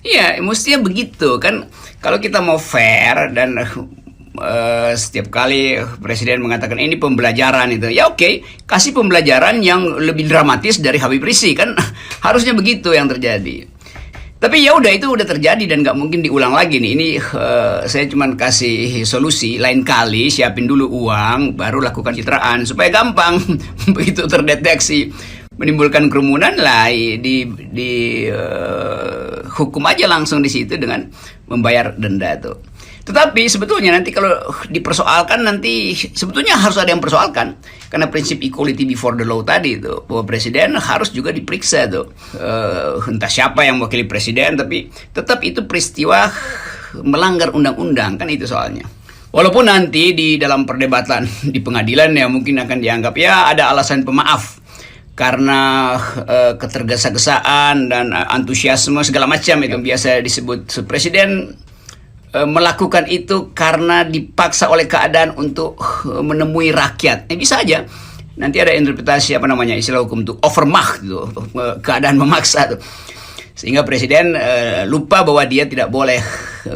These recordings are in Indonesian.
Iya, mestinya begitu kan. Kalau kita mau fair dan setiap kali presiden mengatakan ini pembelajaran itu, ya oke, kasih pembelajaran yang lebih dramatis dari Habib Rizik kan. Harusnya begitu yang terjadi. Tapi ya udah, itu udah terjadi dan nggak mungkin diulang lagi nih. Ini saya cuma kasih solusi, lain kali siapin dulu uang, baru lakukan citraan supaya gampang. Begitu terdeteksi menimbulkan kerumunan lah, hukum aja langsung di situ dengan membayar denda tuh. Tetapi sebetulnya nanti kalau dipersoalkan, nanti sebetulnya harus ada yang persoalkan. Karena prinsip equality before the law tadi itu, bahwa presiden harus juga diperiksa tuh. Entah siapa yang mewakili presiden, tapi tetap itu peristiwa melanggar undang-undang, kan itu soalnya. Walaupun nanti di dalam perdebatan di pengadilan ya mungkin akan dianggap ya ada alasan pemaaf. Karena ketergesa-gesaan dan antusiasme segala macam itu biasa disebut presiden melakukan itu karena dipaksa oleh keadaan untuk menemui rakyat. Bisa aja nanti ada interpretasi istilah hukum itu overmacht gitu, keadaan memaksa tuh. Sehingga presiden lupa bahwa dia tidak boleh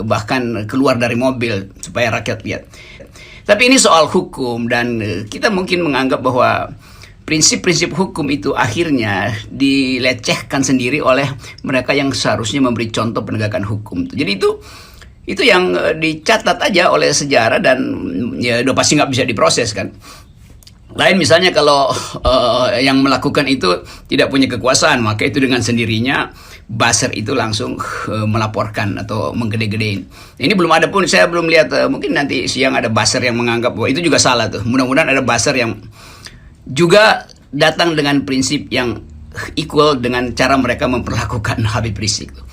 bahkan keluar dari mobil supaya rakyat lihat. Tapi ini soal hukum dan kita mungkin menganggap bahwa prinsip-prinsip hukum itu akhirnya dilecehkan sendiri oleh mereka yang seharusnya memberi contoh penegakan hukum. Jadi itu yang dicatat aja oleh sejarah dan ya udah pasti nggak bisa diproses kan. Lain misalnya kalau yang melakukan itu tidak punya kekuasaan, maka itu dengan sendirinya buzzer itu langsung melaporkan atau menggede-gedein. Ini belum ada pun, saya belum lihat, mungkin nanti siang ada buzzer yang menganggap bahwa itu juga salah tuh. Mudah-mudahan ada buzzer yang juga datang dengan prinsip yang equal dengan cara mereka memperlakukan Habib Rizik tuh.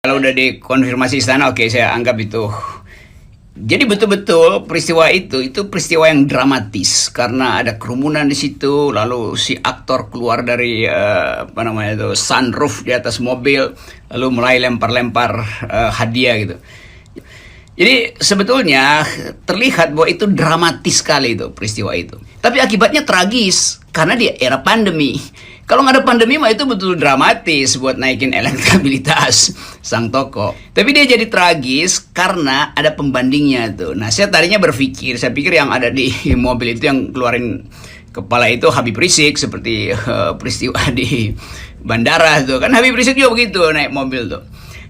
Kalau udah dikonfirmasi istana, oke, saya anggap itu. Jadi betul-betul peristiwa itu peristiwa yang dramatis karena ada kerumunan di situ, lalu si aktor keluar dari sunroof di atas mobil, lalu mulai lempar-lempar hadiah gitu. Jadi sebetulnya terlihat bahwa itu dramatis sekali itu peristiwa itu. Tapi akibatnya tragis karena di era pandemi. Kalau nggak ada pandemi mah itu betul dramatis buat naikin elektabilitas sang tokoh. Tapi dia jadi tragis karena ada pembandingnya tuh. Nah, saya tadinya saya pikir yang ada di mobil itu yang keluarin kepala itu Habib Rizik seperti peristiwa di bandara tuh. Kan Habib Rizik juga begitu naik mobil tuh.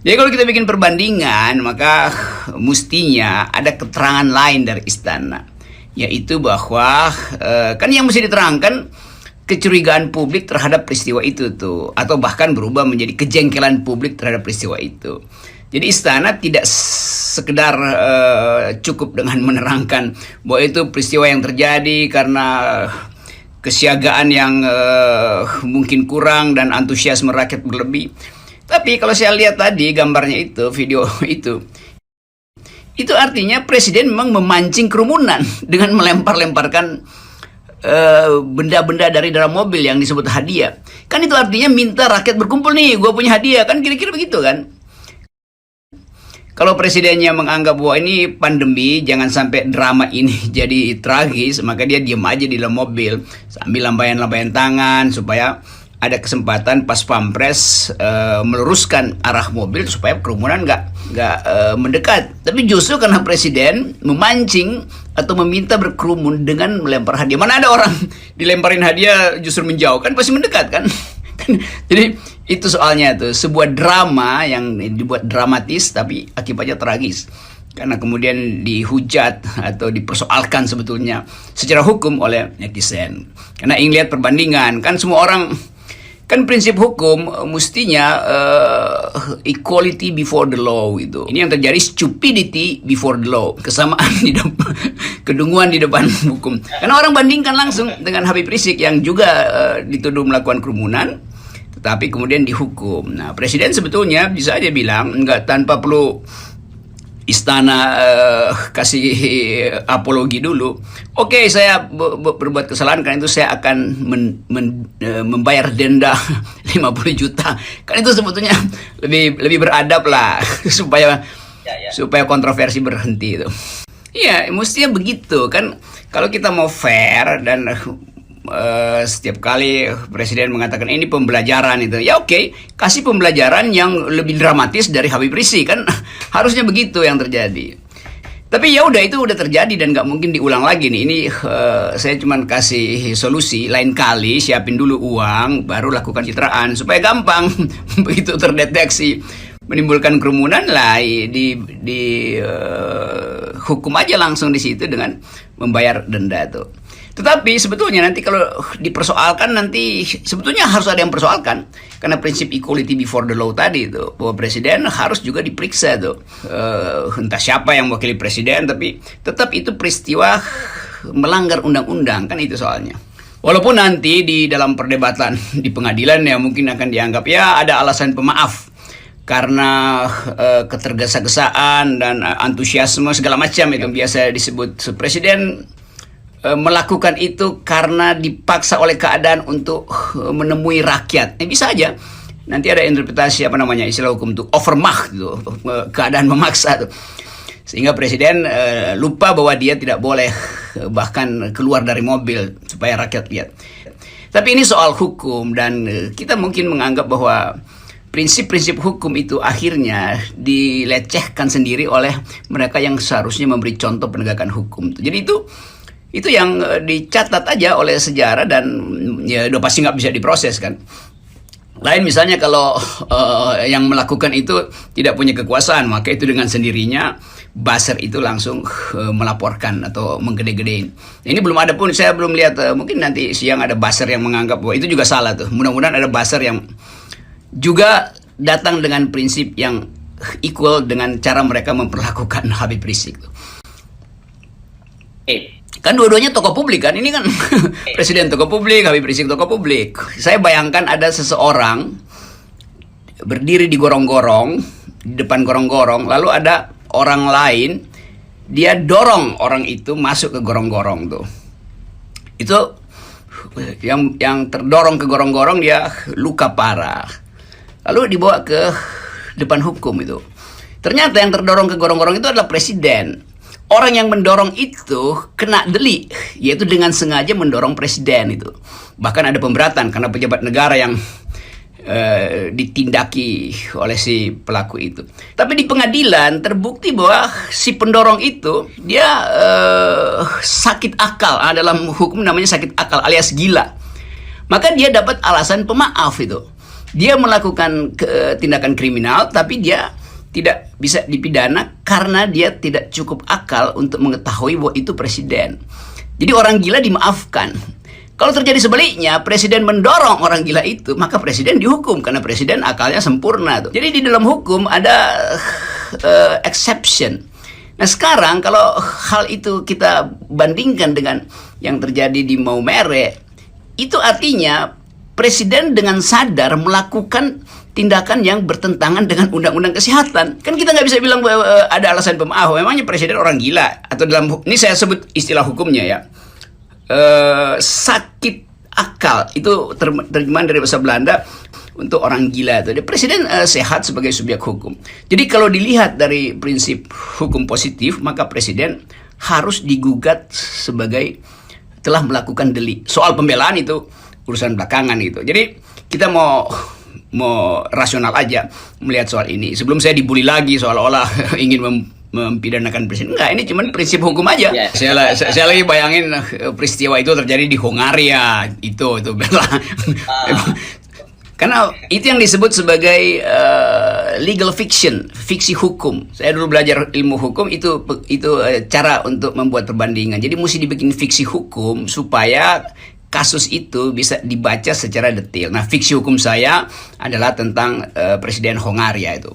Jadi kalau kita bikin perbandingan, maka mestinya ada keterangan lain dari istana, yaitu bahwa kan yang mesti diterangkan kecurigaan publik terhadap peristiwa itu tuh, atau bahkan berubah menjadi kejengkelan publik terhadap peristiwa itu. Jadi istana tidak sekedar cukup dengan menerangkan bahwa itu peristiwa yang terjadi karena kesiagaan yang mungkin kurang dan antusiasme rakyat berlebih. Tapi kalau saya lihat tadi gambarnya itu, video itu artinya presiden memang memancing kerumunan dengan melempar-lemparkan benda-benda dari dalam mobil yang disebut hadiah. Kan itu artinya minta rakyat berkumpul nih, gue punya hadiah. Kan kira-kira begitu kan. Kalau presidennya menganggap bahwa ini pandemi, jangan sampai drama ini jadi tragis, maka dia diam aja di dalam mobil sambil lambaian-lambaian tangan supaya ada kesempatan pas pampres meluruskan arah mobil supaya kerumunan nggak mendekat. Tapi justru karena presiden memancing atau meminta berkerumun dengan melempar hadiah. Mana ada orang dilemparin hadiah justru menjauh, kan pasti mendekat kan? Jadi itu soalnya tuh sebuah drama yang dibuat dramatis tapi akibatnya tragis. Karena kemudian dihujat atau dipersoalkan sebetulnya secara hukum oleh netizen. Karena ingin lihat perbandingan, kan semua orang, kan prinsip hukum mestinya equality before the law itu. Ini yang terjadi, stupidity before the law, kesamaan di depan, kedunguan di depan hukum. Karena orang bandingkan langsung dengan Habib Rizik yang juga dituduh melakukan kerumunan, tetapi kemudian dihukum. Nah, presiden sebetulnya bisa aja bilang enggak, tanpa perlu istana kasih apologi dulu. Oke, saya berbuat kesalahan, karena itu saya akan membayar denda 50 juta. Kan itu sebetulnya lebih beradab lah supaya kontroversi berhenti itu. Iya, mestinya begitu kan. Kalau kita mau fair dan setiap kali presiden mengatakan ini pembelajaran itu, ya oke, kasih pembelajaran yang lebih dramatis dari Habib Rizik kan. Harusnya begitu yang terjadi. Tapi ya udah, itu udah terjadi dan nggak mungkin diulang lagi nih. Ini saya cuman kasih solusi, lain kali siapin dulu uang baru lakukan citraan supaya gampang. Begitu terdeteksi menimbulkan kerumunan lah, hukum aja langsung di situ dengan membayar denda tuh. Tetapi sebetulnya nanti kalau dipersoalkan, nanti sebetulnya harus ada yang persoalkan, karena prinsip equality before the law tadi itu, bahwa presiden harus juga diperiksa tuh, entah siapa yang mewakili presiden, tapi tetap itu peristiwa melanggar undang-undang, kan itu soalnya. Walaupun nanti di dalam perdebatan di pengadilan ya mungkin akan dianggap ya ada alasan pemaaf karena ketergesa-gesaan dan antusiasme segala macam itu biasa disebut. Presiden melakukan itu karena dipaksa oleh keadaan untuk menemui rakyat. Bisa aja nanti ada interpretasi istilah hukum itu overmacht gitu, keadaan memaksa tuh. Sehingga presiden lupa bahwa dia tidak boleh bahkan keluar dari mobil supaya rakyat lihat. Tapi ini soal hukum, dan kita mungkin menganggap bahwa prinsip-prinsip hukum itu akhirnya dilecehkan sendiri oleh mereka yang seharusnya memberi contoh penegakan hukum. Jadi itu yang dicatat aja oleh sejarah, dan ya udah pasti nggak bisa diproses kan. Lain misalnya kalau yang melakukan itu tidak punya kekuasaan, maka itu dengan sendirinya buzzer itu langsung melaporkan atau menggede-gedein. Ini belum ada pun, saya belum lihat, mungkin nanti siang ada buzzer yang menganggap bahwa itu juga salah tuh. Mudah-mudahan ada buzzer yang juga datang dengan prinsip yang equal dengan cara mereka memperlakukan Habib Rizik tuh. Kan dua-duanya tokoh publik kan, ini kan presiden tokoh publik, Habib Rizik tokoh publik. Saya bayangkan ada seseorang berdiri di gorong-gorong, di depan gorong-gorong, lalu ada orang lain, dia dorong orang itu masuk ke gorong-gorong tuh. Itu yang terdorong ke gorong-gorong dia luka parah, lalu dibawa ke depan hukum itu. Ternyata yang terdorong ke gorong-gorong itu adalah presiden. Orang yang mendorong itu kena delik, yaitu dengan sengaja mendorong presiden itu. Bahkan ada pemberatan karena pejabat negara yang ditindaki oleh si pelaku itu. Tapi di pengadilan terbukti bahwa si pendorong itu dia sakit akal. Dalam hukum namanya sakit akal alias gila. Maka dia dapat alasan pemaaf itu. Dia melakukan tindakan kriminal, tapi dia tidak bisa dipidana karena dia tidak cukup akal untuk mengetahui bahwa itu presiden. Jadi orang gila dimaafkan. Kalau terjadi sebaliknya, presiden mendorong orang gila itu, maka presiden dihukum karena presiden akalnya sempurna tuh. Jadi di dalam hukum ada exception. Nah sekarang kalau hal itu kita bandingkan dengan yang terjadi di Maumere, itu artinya presiden dengan sadar melakukan tindakan yang bertentangan dengan undang-undang kesehatan. Kan kita nggak bisa bilang ada alasan pemaaf. Memangnya presiden orang gila? Atau dalam ini saya sebut istilah hukumnya ya, sakit akal, itu terjemahan dari bahasa Belanda untuk orang gila itu. Dia presiden sehat sebagai subjek hukum. Jadi kalau dilihat dari prinsip hukum positif, maka presiden harus digugat sebagai telah melakukan delik. Soal pembelaan itu urusan belakangan gitu. Jadi kita mau rasional aja melihat soal ini. Sebelum saya dibully lagi seolah-olah ingin mempidanakan presiden. Enggak, ini cuman prinsip hukum aja. Saya lagi bayangin peristiwa itu terjadi di Hongaria. Itu bela. Karena itu yang disebut sebagai legal fiction, fiksi hukum. Saya dulu belajar ilmu hukum, itu cara untuk membuat perbandingan. Jadi mesti dibikin fiksi hukum supaya kasus itu bisa dibaca secara detail. Nah, fiksi hukum saya adalah tentang Presiden Hongaria itu.